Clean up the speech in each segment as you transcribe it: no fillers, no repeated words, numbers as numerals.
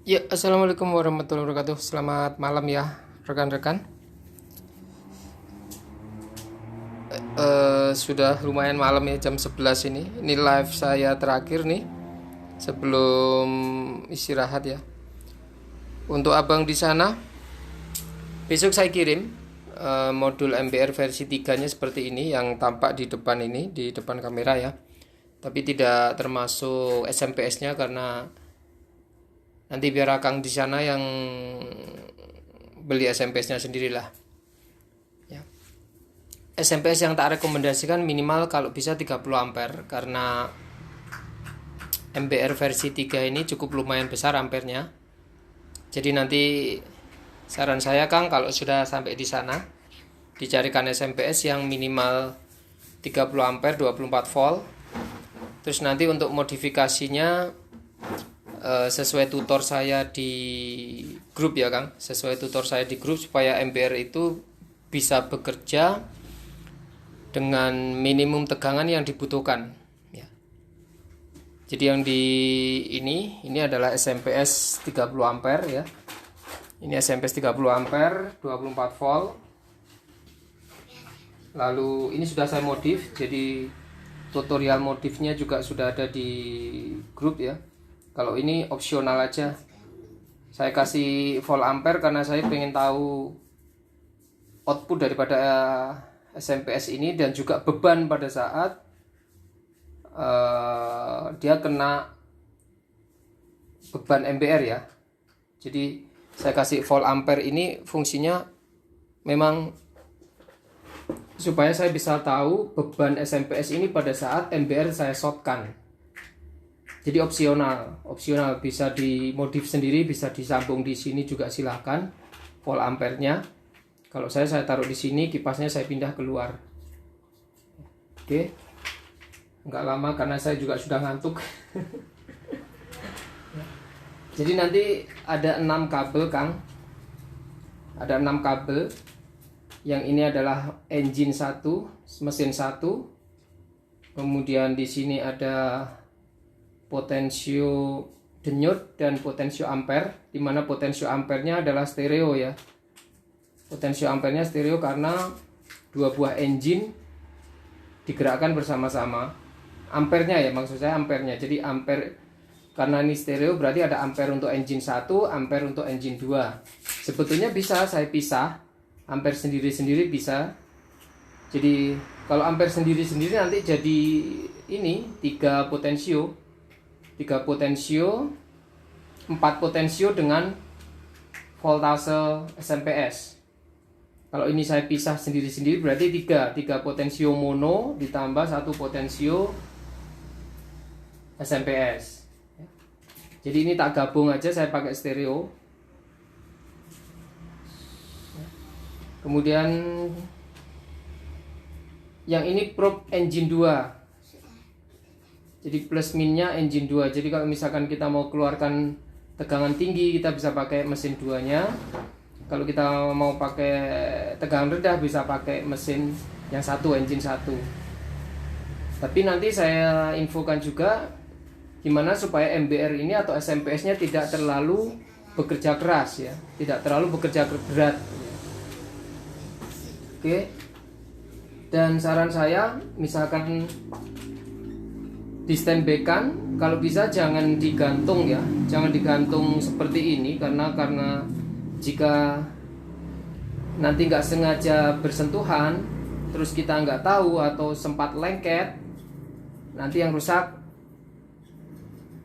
Ya, assalamualaikum warahmatullahi wabarakatuh. Selamat malam ya, rekan-rekan. Sudah lumayan malam ya, jam 11 ini. Ini live saya terakhir nih sebelum istirahat ya. Untuk abang di sana, besok saya kirim modul MBR versi 3-nya seperti ini yang tampak di depan ini, di depan kamera ya. Tapi tidak termasuk SMPS-nya karena nanti biar akang di sana yang beli SMPS-nya sendirilah. Ya. SMPS yang tak rekomendasikan minimal kalau bisa 30 ampere karena MBR versi 3 ini cukup lumayan besar ampernya. Jadi nanti saran saya Kang kalau sudah sampai di sana dicarikan SMPS yang minimal 30 ampere 24 volt. Terus nanti untuk modifikasinya sesuai tutor saya di grup ya Kang, sesuai tutor saya di grup supaya MBR itu bisa bekerja dengan minimum tegangan yang dibutuhkan ya. Jadi yang di ini adalah SMPS 30 ampere ya. Ini SMPS 30 ampere 24 volt. Lalu ini sudah saya modif, jadi tutorial modifnya juga sudah ada di grup ya. Kalau ini opsional aja. Saya kasih volt ampere karena saya pengen tahu output daripada SMPS ini dan juga beban pada saat dia kena beban MBR ya. Jadi saya kasih volt ampere ini fungsinya memang supaya saya bisa tahu beban SMPS ini pada saat MBR saya shortkan. Jadi opsional bisa dimodif sendiri, bisa disambung di sini juga silahkan volt ampernya. Kalau saya taruh di sini, kipasnya saya pindah keluar. Oke, nggak lama karena saya juga sudah ngantuk. Jadi nanti ada 6 kabel Kang, ada 6 kabel. Yang ini adalah engine 1, mesin 1. Kemudian di sini ada potensio denyut dan potensio ampere, di mana potensio ampernya adalah stereo ya. Potensio ampernya stereo karena dua buah engine digerakkan bersama-sama. Ampernya ya, maksud saya ampernya. Jadi ampere karena ini stereo berarti ada ampere untuk engine 1, ampere untuk engine 2. Sebetulnya bisa saya pisah, ampere sendiri-sendiri bisa. Jadi kalau ampere sendiri-sendiri nanti jadi ini 3 potensio, 4 potensio dengan voltase SMPS. Kalau ini saya pisah sendiri-sendiri berarti 3 potensio mono ditambah 1 potensio SMPS. Jadi ini tak gabung aja, saya pakai stereo. Kemudian yang ini probe engine 2. Jadi plus minnya engine 2. Jadi kalau misalkan kita mau keluarkan tegangan tinggi, kita bisa pakai mesin 2-nya. Kalau kita mau pakai tegangan rendah, bisa pakai mesin yang 1, engine 1. Tapi nanti saya infokan juga gimana supaya MBR ini atau SMPS-nya tidak terlalu bekerja keras ya, tidak terlalu bekerja berat. Oke. Dan saran saya, misalkan di standby-kan, kalau bisa jangan digantung ya, jangan digantung seperti ini karena jika nanti nggak sengaja bersentuhan, terus kita nggak tahu atau sempat lengket, nanti yang rusak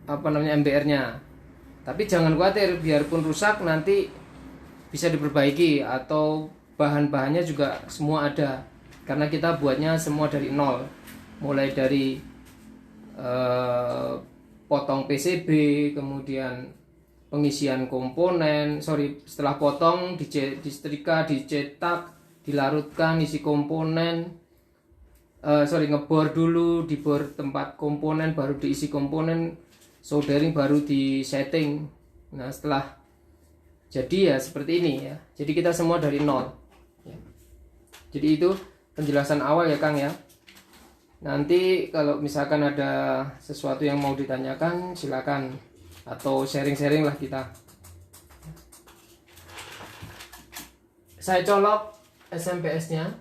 MBR-nya. Tapi jangan khawatir, biarpun rusak nanti bisa diperbaiki atau bahan-bahannya juga semua ada karena kita buatnya semua dari nol, mulai dari potong PCB, kemudian pengisian komponen, setelah potong disetrika, dicetak, dilarutkan isi komponen, ngebor dulu, dibor tempat komponen, baru diisi komponen, soldering, baru di setting. Nah setelah jadi ya seperti ini ya, jadi kita semua dari nol ya. Jadi itu penjelasan awal ya Kang ya. Nanti kalau misalkan ada sesuatu yang mau ditanyakan silakan, atau sharing-sharing lah kita. Saya colok SMPS-nya.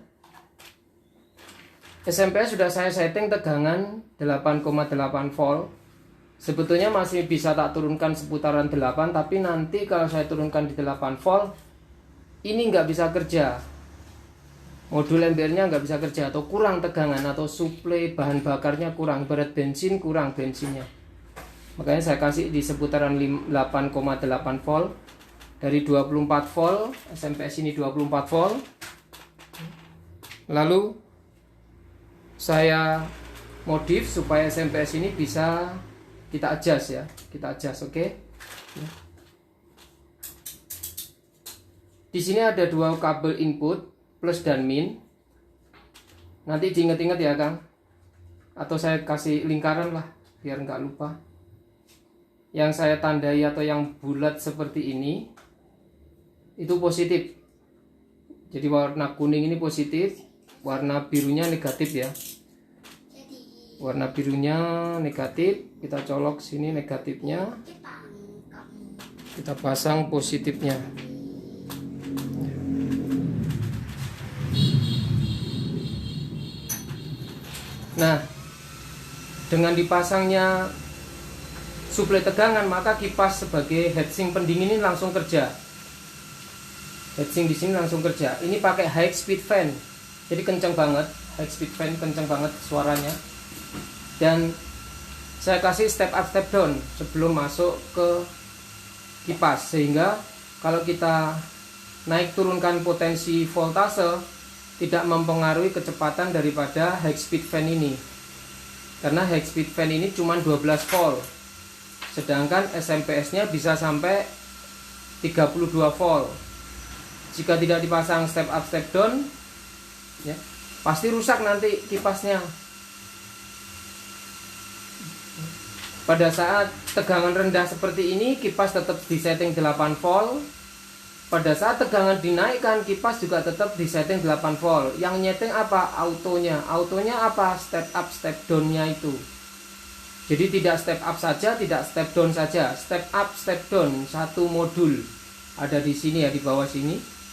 SMPS sudah saya setting tegangan 8,8 volt. Sebetulnya masih bisa tak turunkan seputaran 8, tapi nanti kalau saya turunkan di 8 volt, ini nggak bisa kerja. Modul MBR-nya nggak bisa kerja, atau kurang tegangan, atau suplai bahan bakarnya kurang, berat bensin kurang bensinnya. Makanya saya kasih di seputaran 8,8 volt. Dari 24 volt, SMPS ini 24 volt. Lalu saya modif supaya SMPS ini bisa kita adjust ya, kita adjust, oke? Di sini ada dua kabel input, plus dan min. Nanti diinget-inget ya Kang, atau saya kasih lingkaran lah biar nggak lupa. Yang saya tandai atau yang bulat seperti ini itu positif. Jadi warna kuning ini positif, warna birunya negatif ya. Warna birunya negatif, kita colok sini negatifnya, kita pasang positifnya. Nah, dengan dipasangnya suplai tegangan, maka kipas sebagai heatsink pendingin ini langsung kerja. Heatsink di sini langsung kerja. Ini pakai high speed fan, jadi kenceng banget. High speed fan kenceng banget suaranya. Dan saya kasih step up step down sebelum masuk ke kipas, sehingga kalau kita naik turunkan potensi voltase tidak mempengaruhi kecepatan daripada high speed fan ini. Karena high speed fan ini cuma 12 volt, sedangkan SMPS-nya bisa sampai 32 volt. Jika tidak dipasang step up step down ya, pasti rusak nanti kipasnya. Pada saat tegangan rendah seperti ini, kipas tetap disetting 8 volt. Pada saat tegangan dinaikkan, kipas juga tetap disetting 8 volt. Yang nyeting apa? Autonya. Autonya apa? Step up step down-nya itu. Jadi tidak step up saja, tidak step down saja. Step up step down, satu modul. Ada di sini ya, di bawah sini.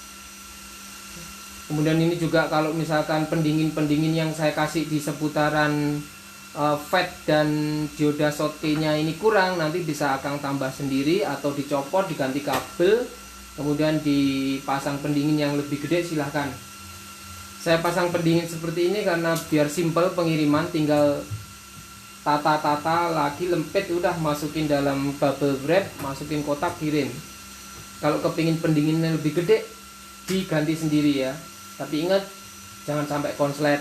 Kemudian ini juga kalau misalkan pendingin-pendingin yang saya kasih di seputaran FET dan dioda Schottky-nya ini kurang, nanti bisa Akang tambah sendiri atau dicopot, diganti kabel, kemudian dipasang pendingin yang lebih gede, silahkan. Saya pasang pendingin seperti ini karena biar simple pengiriman, tinggal tata-tata lagi, lempit, udah masukin dalam bubble wrap, masukin kotak, kirim. Kalau kepingin pendinginnya lebih gede, diganti sendiri ya. Tapi ingat, jangan sampai konslet.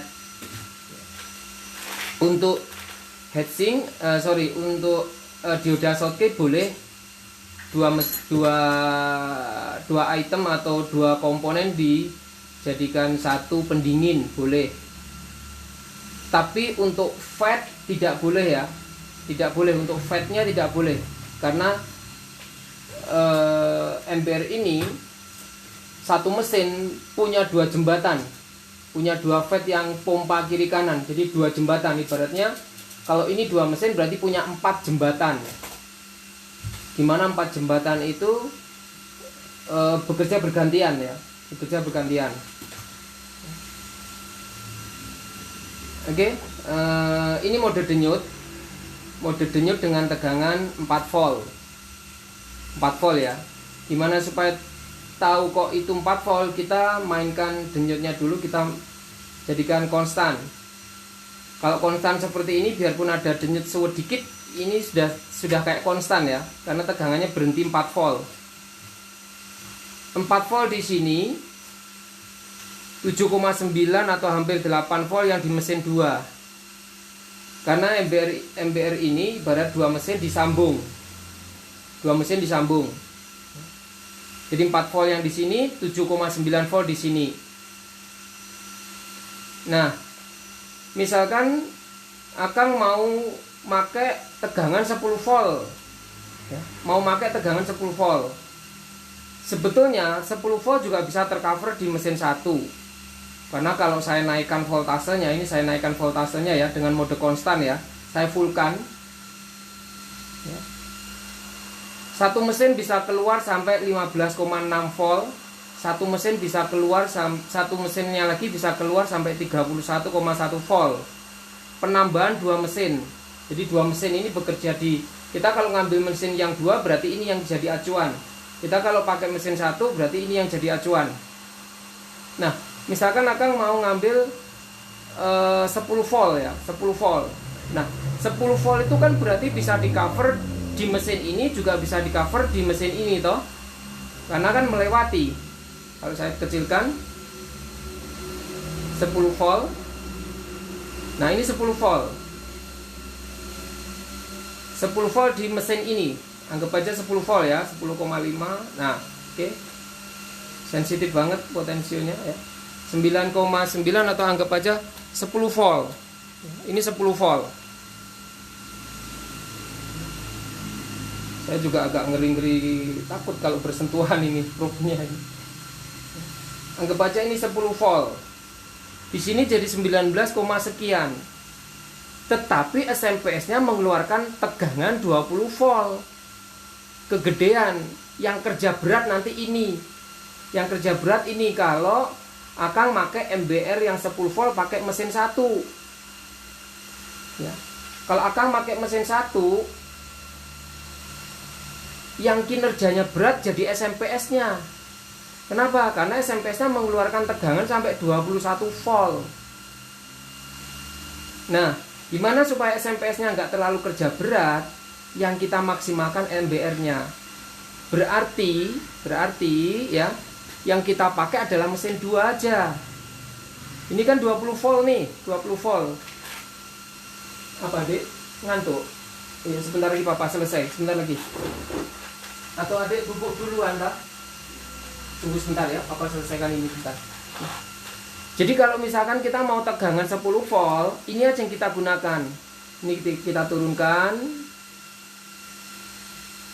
Untuk heatsink, untuk dioda Schottky boleh dua item atau dua komponen dijadikan satu pendingin, boleh. Tapi untuk FET tidak boleh ya, tidak boleh. Untuk FET-nya tidak boleh, karena MBR ini satu mesin punya dua jembatan, punya dua FET yang pompa kiri kanan, jadi dua jembatan. Ibaratnya kalau ini dua mesin berarti punya 4 jembatan, dimana 4 jembatan itu bekerja bergantian ya, bekerja bergantian. Oke, ini mode denyut dengan tegangan 4 volt ya. Gimana supaya tahu kok itu 4 volt, kita mainkan denyutnya dulu, kita jadikan konstan. Kalau konstan seperti ini, biarpun ada denyut sedikit, ini sudah kayak konstan ya, karena tegangannya berhenti 4 volt. 4 volt di sini 7,9 atau hampir 8 volt yang di mesin 2. Karena MBR ini ibarat dua mesin disambung. Jadi 4 volt yang di sini, 7,9 volt di sini. Nah, misalkan Akang mau pakai tegangan 10 volt ya, mau pakai tegangan 10 volt. Sebetulnya 10 volt juga bisa tercover di mesin 1. Karena kalau saya naikkan voltasenya, ini saya naikkan voltasenya ya dengan mode konstan ya, saya fullkan ya. Satu mesin bisa keluar sampai 15,6 volt satu mesin bisa keluar, satu mesinnya lagi bisa keluar sampai 31,1 volt. Penambahan 2 mesin. Jadi 2 mesin ini bekerja di, kita kalau ngambil mesin yang 2 berarti ini yang jadi acuan. Kita kalau pakai mesin 1 berarti ini yang jadi acuan. Nah, misalkan Akang mau ngambil 10 volt ya, 10 volt. Nah, 10 volt itu kan berarti bisa di cover di mesin ini, juga bisa di cover di mesin ini toh. Karena kan melewati. Kalau saya kecilkan 10 volt. Nah, ini 10 volt. 10 volt di mesin ini. Anggap aja 10 volt ya, 10,5. Nah, oke. Sensitif banget potensinya ya. 9,9 atau anggap aja 10 volt. Ini 10 volt. Saya juga agak ngeri-ngeri, takut kalau bersentuhan ini probe-nya ini. Anggap aja ini 10 volt. Di sini jadi 19, sekian. Tetapi SMPS-nya mengeluarkan tegangan 20 volt. Kegedean. Yang kerja berat nanti ini. Yang kerja berat ini kalau Akang pakai MBR yang 10 volt pakai mesin 1. Ya. Kalau Akang pakai mesin 1, yang kinerjanya berat jadi SMPS-nya. Kenapa? Karena SMPS-nya mengeluarkan tegangan sampai 21 volt. Nah, gimana supaya SMPS-nya nggak terlalu kerja berat? Yang kita maksimalkan MBR-nya. Berarti ya, yang kita pakai adalah mesin 2 aja. Ini kan 20 volt nih, 20 volt. Apa, Dek? Ngantuk? Ya, sebentar lagi Papa selesai, sebentar lagi. Atau Adik bubuk duluan, tak? Tunggu sebentar ya, Papa selesaikan ini sebentar. Jadi kalau misalkan kita mau tegangan 10 volt, ini aja yang kita gunakan. Ini kita turunkan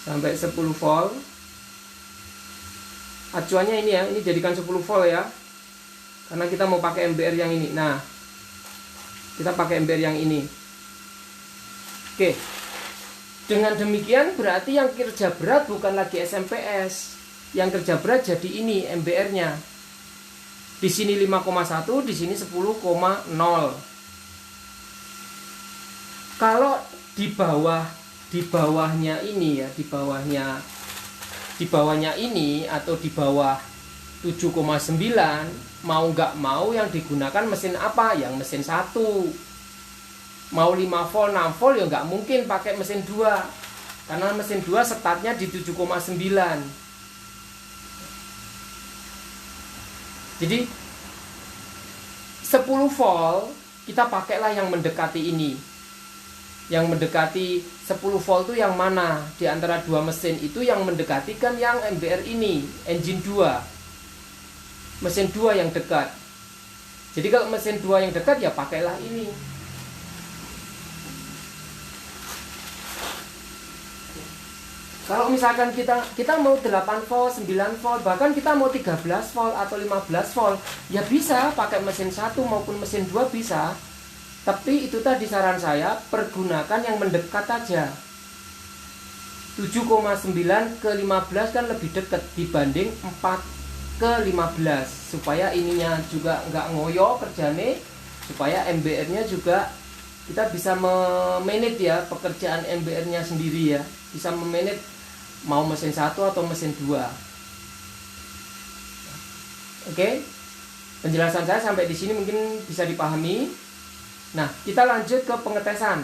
sampai 10 volt. Acuannya ini ya, ini jadikan 10 volt ya. Karena kita mau pakai MBR yang ini. Nah, kita pakai MBR yang ini. Oke. Dengan demikian berarti yang kerja berat bukan lagi SMPS. Yang kerja berat jadi ini MBR-nya. Di sini 5,1, di sini 10,0. Kalau di bawahnya ini ya, di bawahnya ini atau di bawah 7,9, mau nggak mau yang digunakan mesin apa? Yang mesin 1. Mau 5 volt, 6 volt ya nggak mungkin pakai mesin 2. Karena mesin 2 startnya di 7,9. Jadi 10 volt kita pakailah yang mendekati ini. Yang mendekati 10 volt itu yang mana? Di antara dua mesin itu yang mendekati kan yang MBR ini, engine 2. Mesin 2 yang dekat. Jadi kalau mesin 2 yang dekat ya pakailah ini. Kalau misalkan kita mau 8 volt, 9 volt, bahkan kita mau 13 volt atau 15 volt, ya bisa pakai mesin 1 maupun mesin 2 bisa. Tapi itu tadi saran saya, pergunakan yang mendekat aja. 7,9 ke 15 kan lebih dekat dibanding 4 ke 15. Supaya ininya juga nggak ngoyo kerjanya, supaya MBR-nya juga kita bisa memanage ya pekerjaan MBR-nya sendiri ya. Bisa memanage mau mesin 1 atau mesin 2. Oke. Penjelasan saya sampai di sini mungkin bisa dipahami. Nah, kita lanjut ke pengetesan.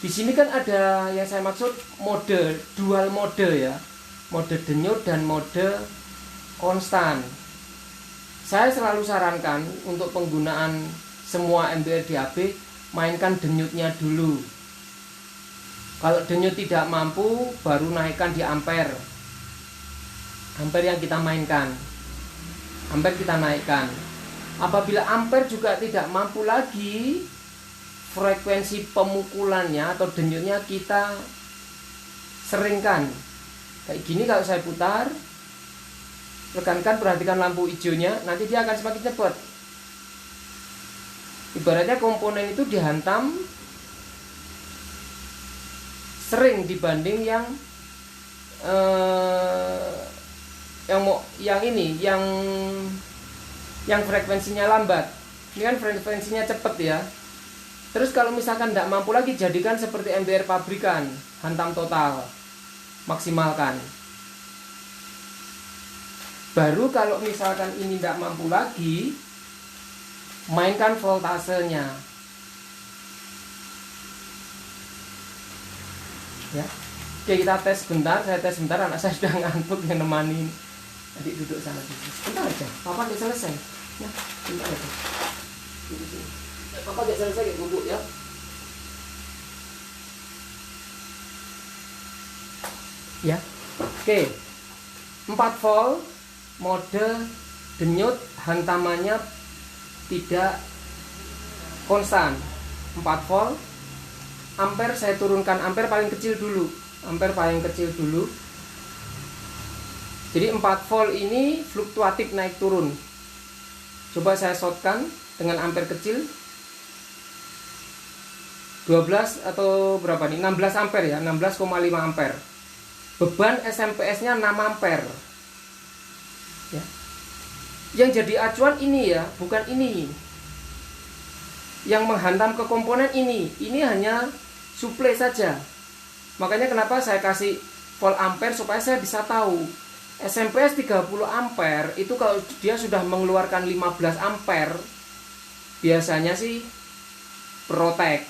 Di sini kan ada yang saya maksud mode, dual mode ya. Mode denyut dan mode konstan. Saya selalu sarankan untuk penggunaan semua MBR DAB, mainkan denyutnya dulu. Kalau denyut tidak mampu, baru naikkan di ampere. Ampere yang kita mainkan. Ampere kita naikkan. Apabila ampere juga tidak mampu lagi, frekuensi pemukulannya atau denyutnya kita seringkan. Kayak gini kalau saya putar, rekan-rekan perhatikan lampu hijaunya, nanti dia akan semakin cepat. Ibaratnya komponen itu dihantam sering dibanding yang yang frekuensinya lambat. Ini kan frekuensinya cepet ya. Terus kalau misalkan tidak mampu lagi, jadikan seperti MBR pabrikan, hantam total, maksimalkan. Baru kalau misalkan ini tidak mampu lagi, mainkan voltasenya. Ya. Oke, kita tes sebentar, saya tes sebentar, anak saya sudah ngantuk yang nemani. Adik duduk sana dulu. Sebentar aja, papa udah selesai. Ya, sebentar aja. Papa udah selesai, duduk ya. Ya. Oke. 4 volt, mode denyut, hantamannya tidak konstan. 4 volt. Ampere saya turunkan, ampere paling kecil dulu. Ampere paling kecil dulu. Jadi 4 volt ini fluktuatif naik turun. Coba saya shortkan dengan ampere kecil. 12 atau berapa nih? 16 ampere ya, 16,5 ampere. Beban SMPS-nya 6 ampere. Ya. Yang jadi acuan ini ya, bukan ini. Yang menghantam ke komponen ini hanya suplai saja. Makanya kenapa saya kasih volt ampere, supaya saya bisa tahu SMPS 30 ampere itu kalau dia sudah mengeluarkan 15 ampere biasanya sih protek,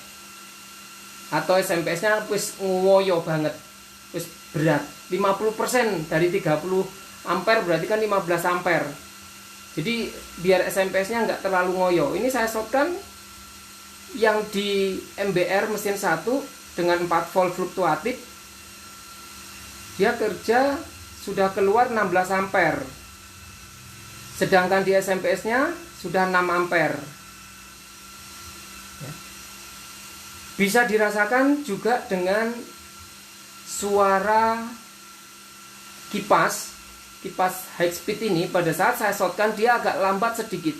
atau SMPS-nya wis ngoyo banget, wis berat. 50% dari 30 ampere berarti kan 15 ampere. Jadi biar SMPS-nya nggak terlalu ngoyo, ini saya shortkan yang di MBR mesin 1 dengan 4 volt fluktuatif. Dia kerja sudah keluar 16 ampere. Sedangkan di SMPS-nya sudah 6 ampere. Ya. Bisa dirasakan juga dengan suara kipas high speed ini. Pada saat saya shortkan dia agak lambat sedikit.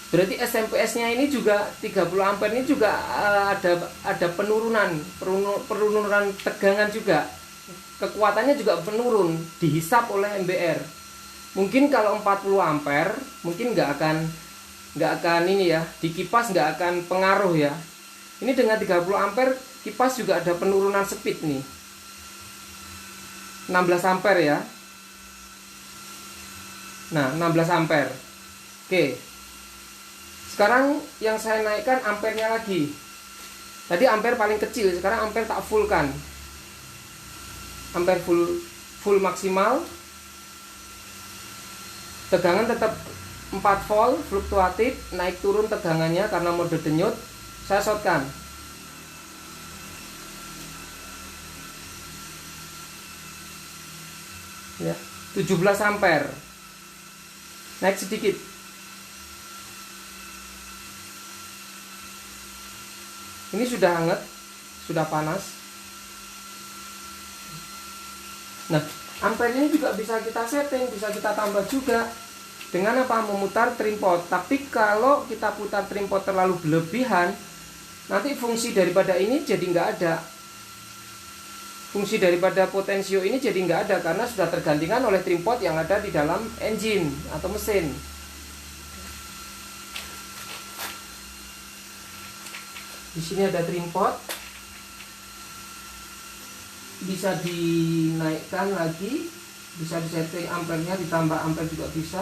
Berarti SMPS-nya ini juga 30 ampere ini juga ada penurunan tegangan juga. Kekuatannya juga menurun, dihisap oleh MBR. Mungkin kalau 40 ampere mungkin nggak akan ini ya, di kipas nggak akan pengaruh ya. Ini dengan 30 ampere kipas juga ada penurunan speed nih. 16 ampere ya. Nah, 16 ampere. Oke. Sekarang yang saya naikkan ampernya lagi. Tadi ampere paling kecil, sekarang ampere tak fullkan. Ampere full maksimal. Tegangan tetap 4 volt fluktuatif, naik turun tegangannya karena mode denyut. Saya shortkan. Ya, 17 ampere. Naik sedikit. Ini sudah hangat, sudah panas. Nah, ampere ini juga bisa kita setting, bisa kita tambah juga. Dengan apa? Memutar trim pot. Tapi kalau kita putar trim pot terlalu berlebihan, nanti fungsi daripada ini jadi nggak ada. Fungsi daripada potensio ini jadi nggak ada, karena sudah tergantikan oleh trim pot yang ada di dalam engine atau mesin. Di sini ada trim pot, bisa dinaikkan lagi, bisa disetting ampernya, ditambah ampere juga bisa.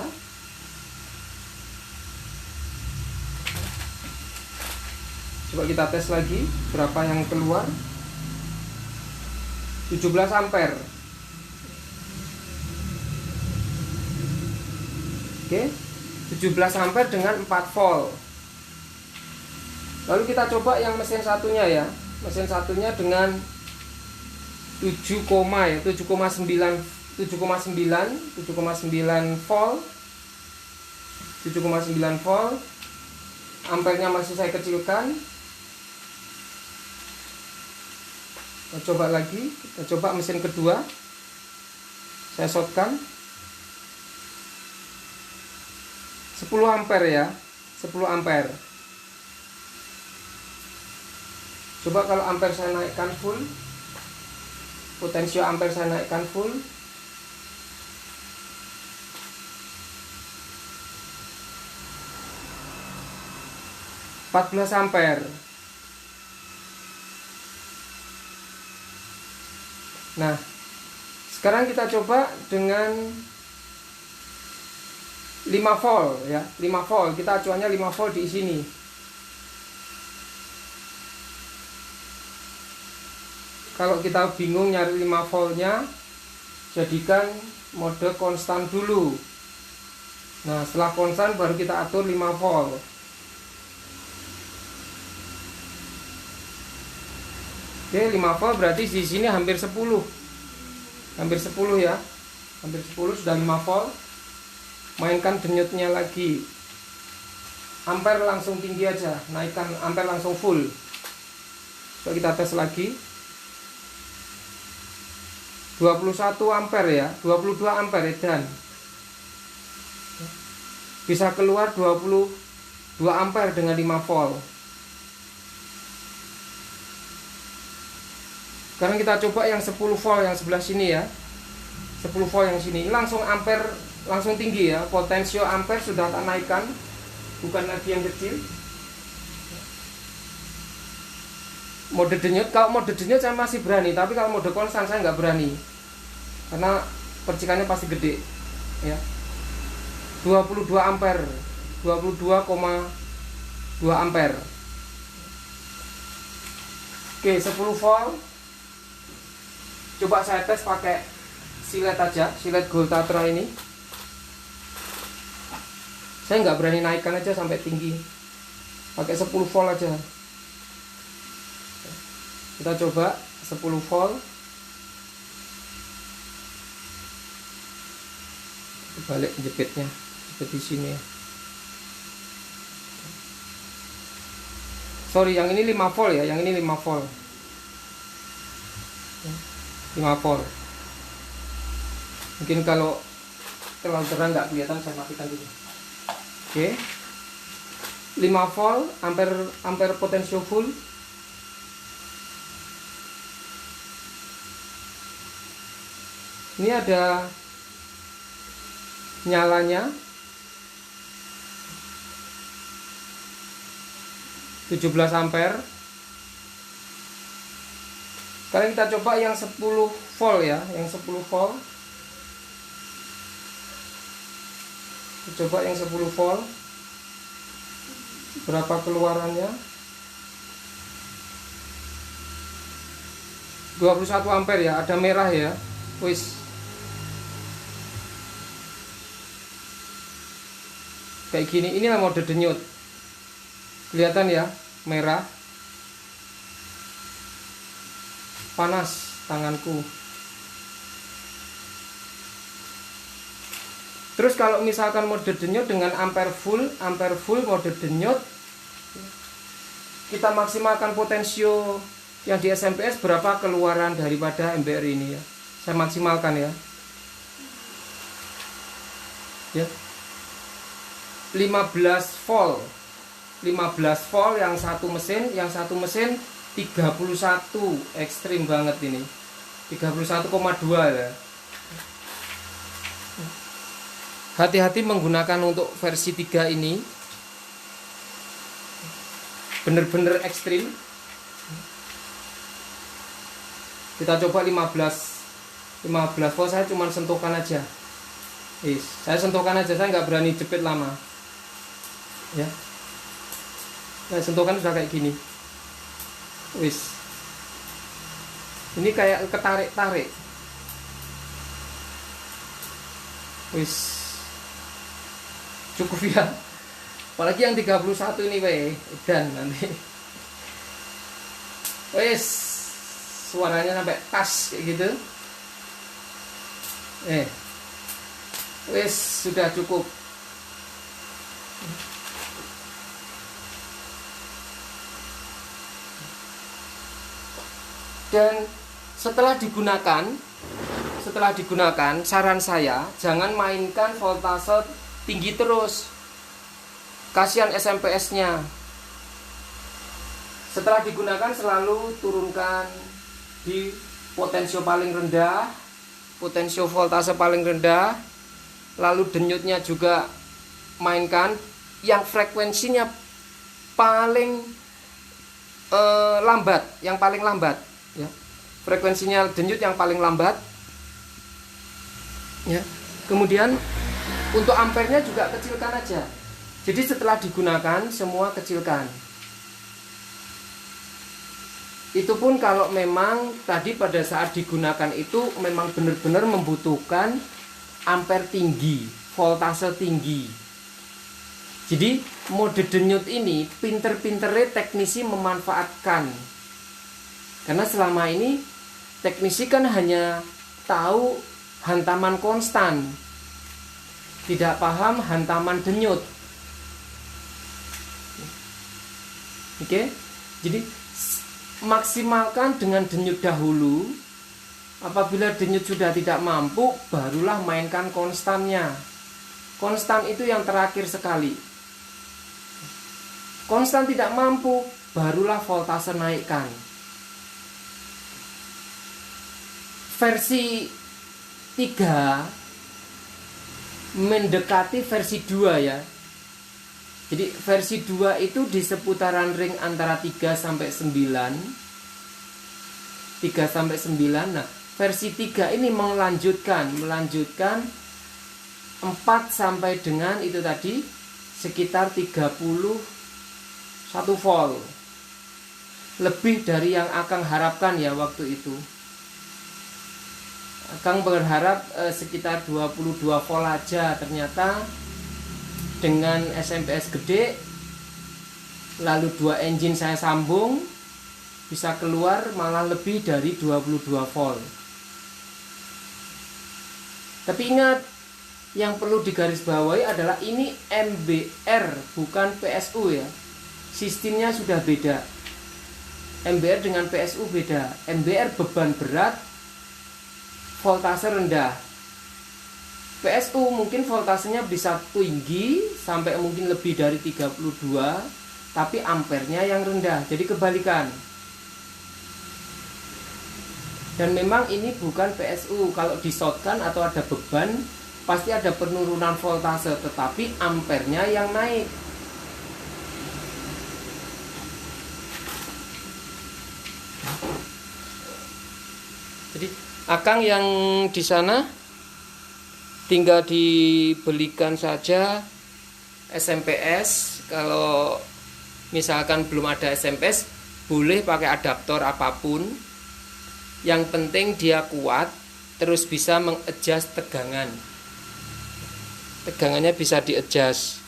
Coba kita tes lagi berapa yang keluar. 17 ampere. Oke, 17 ampere dengan 4 volt. Lalu kita coba yang mesin satunya ya. Mesin satunya dengan 7,9 volt. 7,9 volt. Ampernya masih saya kecilkan. Kita coba lagi, kita coba mesin kedua. Saya shortkan 10 ampere ya, 10 ampere. Coba kalau ampere saya naikkan full, potensio ampere saya naikkan full, 14 ampere. Nah, sekarang kita coba dengan 5 volt ya, 5 volt. Kita acuannya 5 volt di sini. Kalau kita bingung nyari 5 voltnya, jadikan mode konstan dulu. Nah, setelah konstan baru kita atur 5 volt. Oke, 5 volt berarti di sini hampir 10. Hampir 10 ya. Hampir 10 sudah 5 volt. Mainkan denyutnya lagi. Ampere langsung tinggi aja, naikkan ampere langsung full. Coba kita tes lagi. 21 ampere ya, 22 ampere dan bisa keluar 22 ampere dengan 5 volt. Sekarang kita coba yang 10 volt yang sebelah sini ya. 10 volt yang sini langsung ampere, langsung tinggi ya. Potensio ampere sudah tak naikkan, bukan lagi yang kecil. Mode denyut, kalau mode denyut saya masih berani, tapi kalau mode konstan saya nggak berani karena percikannya pasti gede ya. 22 ampere, 22,2 ampere. Oke, 10 volt. Coba saya tes pakai silet aja, silet Gold Tatra ini. Saya nggak berani naikkan aja sampai tinggi, pakai 10 volt aja. Kita coba 10 volt. Balik jepitnya seperti sini ya. Sorry, yang ini 5 volt ya, yang ini 5 volt. 5 volt. Mungkin kalau terlalu terang nggak kelihatan, saya matikan dulu. Oke. 5 volt, ampere potensio full. Ini ada nyalanya 17 ampere. Sekarang kita coba yang 10 volt ya, yang 10 volt. Kita coba yang 10 volt. Berapa keluarannya? 21 ampere ya, ada merah ya. Wis. Kayak gini, inilah mode denyut. Kelihatan ya, merah. Panas tanganku. Terus kalau misalkan mode denyut dengan ampere full mode denyut, kita maksimalkan potensio yang di SMPS berapa keluaran daripada MBR ini ya. Saya maksimalkan ya. Ya. 15 volt. 15 volt yang satu mesin, 31, ekstrim banget ini. 31,2 ya. Hati-hati menggunakan untuk versi 3 ini. Bener-bener ekstrim. Kita coba 15 volt, saya cuma sentuhkan aja. Saya sentuhkan aja, saya nggak berani jepit lama. Ya. Nah, sentuhkan sudah kayak gini. Wis. Ini kayak ketarik-tarik. Wis. Cukup ya. Apalagi yang 31 ini dan nanti. Wis. Suaranya sampai tas kayak gitu. Wis, sudah cukup. Dan setelah digunakan, saran saya jangan mainkan voltase tinggi terus. Kasihan SMPS-nya. Setelah digunakan selalu turunkan di potensio paling rendah, potensio voltase paling rendah, lalu denyutnya juga mainkan yang frekuensinya paling lambat, yang paling lambat ya. Frekuensinya denyut yang paling lambat ya. Kemudian untuk ampernya juga kecilkan aja. Jadi setelah digunakan semua kecilkan. Itu pun kalau memang tadi pada saat digunakan itu memang benar-benar membutuhkan ampere tinggi, voltase tinggi. Jadi mode denyut ini pinter-pinternya teknisi memanfaatkan. Karena selama ini teknisi kan hanya tahu hantaman konstan, tidak paham hantaman denyut. Oke, jadi maksimalkan dengan denyut dahulu. Apabila denyut sudah tidak mampu, barulah mainkan konstannya. Konstan itu yang terakhir sekali. Konstan tidak mampu, barulah voltase naikkan. Versi 3 mendekati versi 2 ya. Jadi versi 2 itu di seputaran ring antara 3 sampai 9. 3 sampai 9. Nah, versi 3 ini melanjutkan 4 sampai dengan itu tadi sekitar 31 volt. Lebih dari yang Akang harapkan ya waktu itu. Akang berharap sekitar 22 volt aja, ternyata dengan SMPS gede lalu 2 engine saya sambung bisa keluar malah lebih dari 22 volt. Tapi ingat, yang perlu digarisbawahi adalah ini MBR bukan PSU ya. Sistemnya sudah beda. MBR dengan PSU beda. MBR beban berat, voltase rendah. PSU mungkin voltasenya bisa tinggi sampai mungkin lebih dari 32, tapi ampernya yang rendah. Jadi kebalikan. Dan memang ini bukan PSU. Kalau di-shortkan atau ada beban, pasti ada penurunan voltase, tetapi ampernya yang naik. Jadi Akang yang di sana tinggal dibelikan saja SMPS. Kalau misalkan belum ada SMPS, boleh pakai adaptor apapun. Yang penting dia kuat, terus bisa mengadjust tegangan. Tegangannya bisa di-adjust.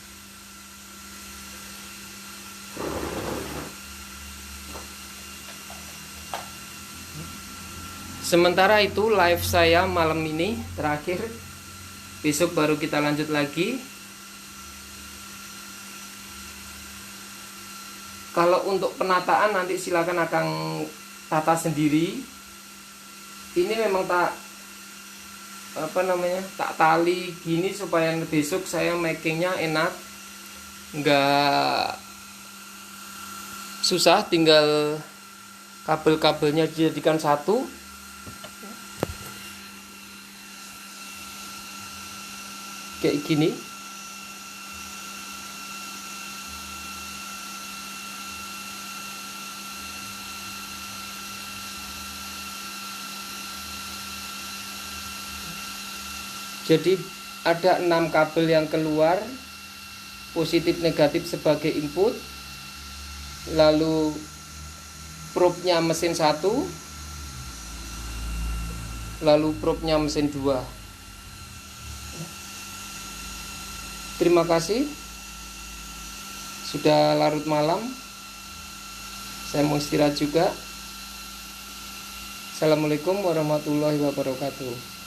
Sementara itu live saya malam ini terakhir. Besok baru kita lanjut lagi. Kalau untuk penataan nanti silakan Akang tata sendiri. Ini memang tak tali gini supaya besok saya makingnya enak, nggak susah, tinggal kabel-kabelnya dijadikan satu. Kayak gini. Jadi ada 6 kabel yang keluar, positif negatif sebagai input. Lalu probe-nya mesin 1, lalu probe-nya mesin 2. Terima kasih. Sudah larut malam. Saya mau istirahat juga. Assalamualaikum warahmatullahi wabarakatuh.